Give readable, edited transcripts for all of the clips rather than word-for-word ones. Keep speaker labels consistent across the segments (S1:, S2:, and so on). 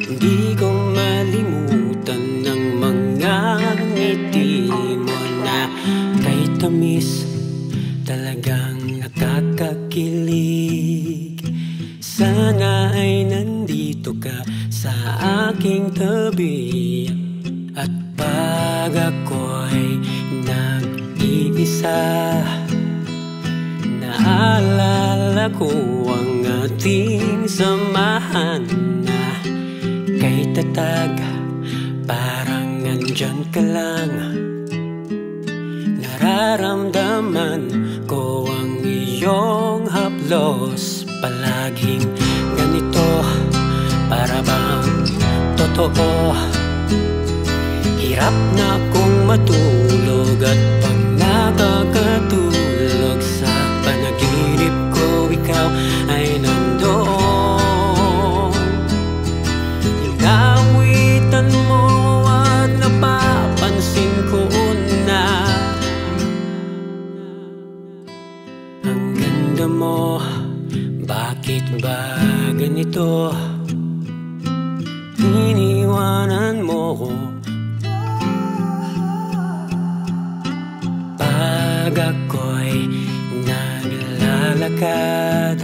S1: Hindi ko malimutan ng mga ngiti mo na kay tamis, talagang nakakakilig. Sana ay nandito ka sa aking tabi, at pag ako'y nag-iisa, naalala ko ang ating samahan na kay tatag, parang nandyan ka lang. Nararamdaman ko ang iyong haplos, palaging ganito, para bang totoo. Hirap na akong matulog, at pag nakakatulog sa panaginip ko, ikaw ay nandoon. Inawitan mo at napapansin ko na ang ganda mo. Bakit ba ganito? Iniwanan mo ko pag ako'y naglalakad.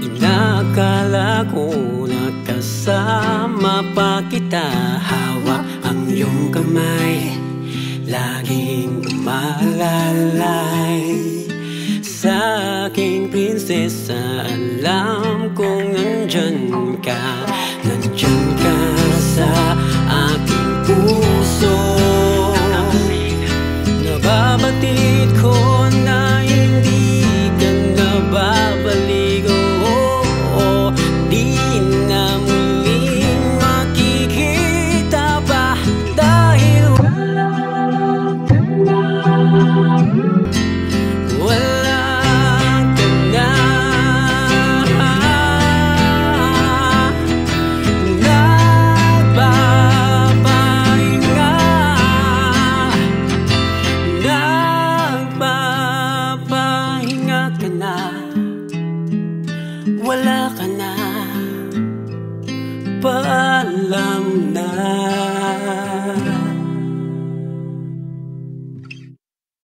S1: Inakala ko na kasama pa kita, hawak ang iyong kamay, laging umaalalay sa aking prinsesa. Alam kong nandyan ka, nandyan ka sa aking puso. Nababatid ko na hindi ka nababalik. Di na muling makikita pa, dahil wala ka na. Wala ka na, paalam na.